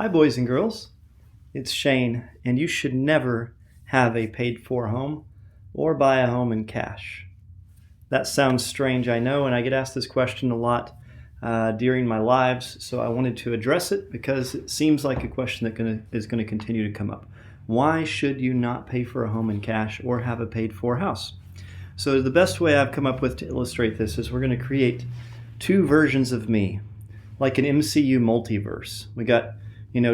Hi, boys and girls. It's Shane, and you should never have a paid for home or buy a home in cash. That sounds strange, I know, and I get asked this question a lot during my lives, so I wanted to address it because it seems like a question that is going to continue to come up. Why should you not pay for a home in cash or have a paid for house? So, the best way I've come up with to illustrate this is we're going to create two versions of me, like an MCU multiverse. We got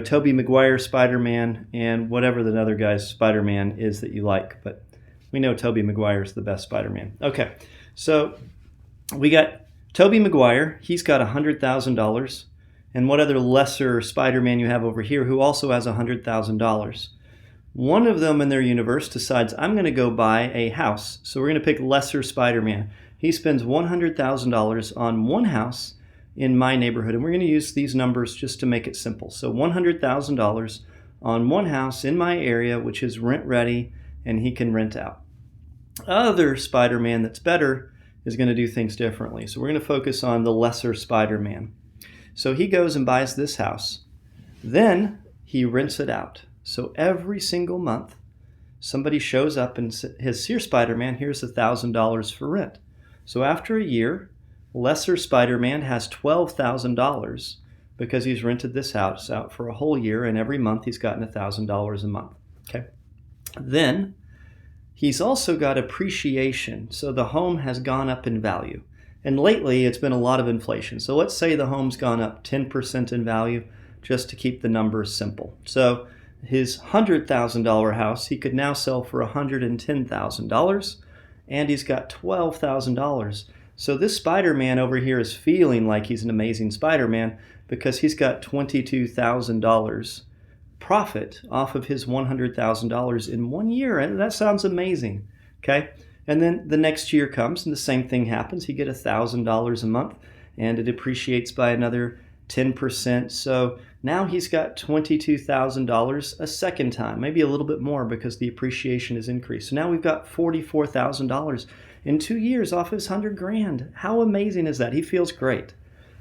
Tobey Maguire Spider-Man and whatever the other guy's Spider-Man is that you like, but we know Tobey Maguire is the best Spider-Man. Okay, so we got Tobey Maguire. He's got $100,000, and what other lesser Spider-Man you have over here who also has $100,000. One of them in their universe decides, I'm going to go buy a house. So we're going to pick lesser Spider-Man. He spends $100,000 on one house in my neighborhood, and we're going to use these numbers just to make it simple. So $100,000 on one house in my area, which is rent ready, and he can rent out. Other Spider-Man that's better is going to do things differently. So we're going to focus on the lesser Spider-Man. So he goes and buys this house. Then he rents it out. So every single month, somebody shows up and says, here, Spider-Man, here's $1,000 for rent. So after a year, lesser Spider-Man has $12,000 because he's rented this house out for a whole year, and every month he's gotten $1,000 a month. Okay. Then he's also got appreciation. So the home has gone up in value. And lately it's been a lot of inflation. So let's say the home's gone up 10% in value, just to keep the numbers simple. So his $100,000 house, he could now sell for $110,000, and he's got $12,000. So this Spider-Man over here is feeling like he's an amazing Spider-Man because he's got $22,000 profit off of his $100,000 in 1 year. And that sounds amazing. Okay. And then the next year comes and the same thing happens. He gets $1,000 a month and it appreciates by another 10%. So now he's got $22,000 a second time, maybe a little bit more because the appreciation has increased. So now we've got $44,000 in 2 years off his $100,000. How amazing is that? He feels great.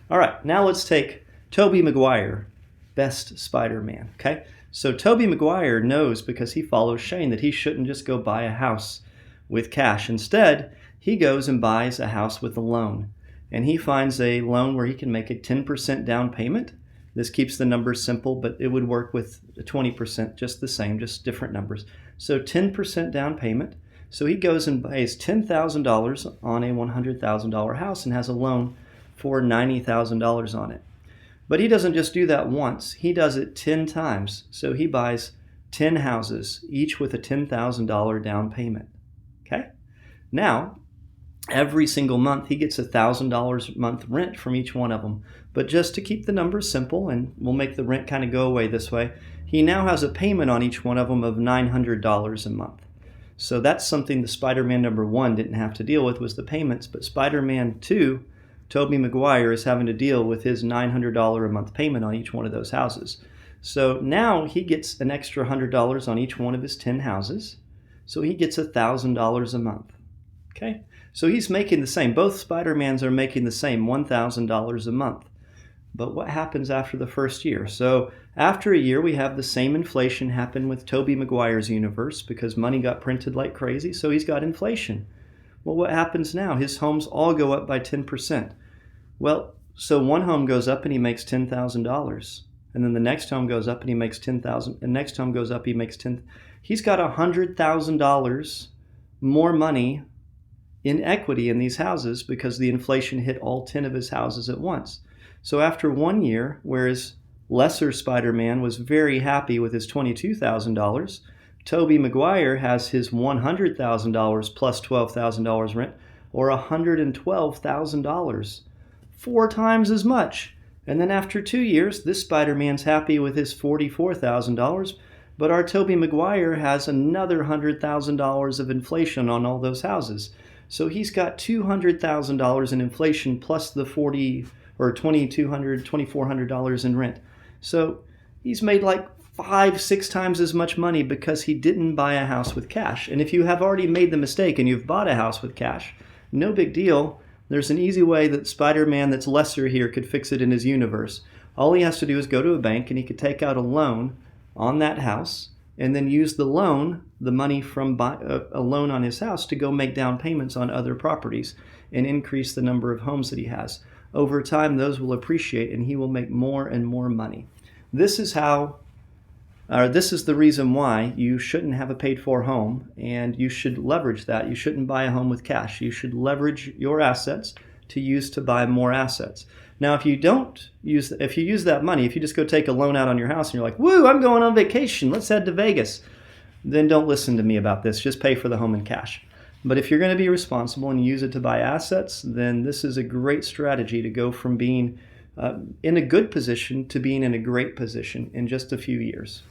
All right, now let's take Tobey Maguire, best Spider-Man. Okay, so Tobey Maguire knows because he follows Shane that he shouldn't just go buy a house with cash. Instead, he goes and buys a house with a loan. And he finds a loan where he can make a 10% down payment. This keeps the numbers simple, but it would work with 20% just the same, just different numbers. So 10% down payment. So he goes and pays $10,000 on a $100,000 house and has a loan for $90,000 on it. But he doesn't just do that once. He does it 10 times. So he buys 10 houses, each with a $10,000 down payment. Okay? Now, every single month, he gets $1,000 a month rent from each one of them. But just to keep the numbers simple, and we'll make the rent kind of go away this way, he now has a payment on each one of them of $900 a month. So that's something the Spider-Man number 1 didn't have to deal with, was the payments. But Spider-Man 2, Tobey Maguire, is having to deal with his $900 a month payment on each one of those houses. So now he gets an extra $100 on each one of his 10 houses. So he gets $1,000 a month. Okay? So he's making the same. Both Spider-Mans are making the same, $1,000 a month. But what happens after the first year? So after a year, we have the same inflation happen with Tobey Maguire's universe because money got printed like crazy, so he's got inflation. Well, what happens now? His homes all go up by 10%. Well, so one home goes up and he makes $10,000. And then the next home goes up and he makes $10,000. And next home goes up, he makes $10,000. He's got $100,000 more money in equity in these houses because the inflation hit all 10 of his houses at once. So after 1 year, whereas lesser Spider-Man was very happy with his $22,000, Tobey Maguire has his $100,000 plus $12,000 rent, or $112,000, 4 times as much. And then after 2 years, this Spider-Man's happy with his $44,000, but our Tobey Maguire has another $100,000 of inflation on all those houses. So he's got $200,000 in inflation plus the $2,400 in rent. So he's made like 5-6 times as much money because he didn't buy a house with cash. And if you have already made the mistake and you've bought a house with cash, no big deal. There's an easy way that Spider-Man that's lesser here could fix it in his universe. All he has to do is go to a bank and he could take out a loan on that house and then use the loan, the money from a loan on his house, to go make down payments on other properties and increase the number of homes that he has. Over time, those will appreciate and he will make more and more money. This is the reason why you shouldn't have a paid-for home, and you should leverage that. You shouldn't buy a home with cash. You should leverage your assets to use to buy more assets. Now, if you use that money, if you just go take a loan out on your house and you're like, woo, I'm going on vacation, let's head to Vegas, then don't listen to me about this. Just pay for the home in cash. But if you're going to be responsible and use it to buy assets, then this is a great strategy to go from being in a good position to being in a great position in just a few years.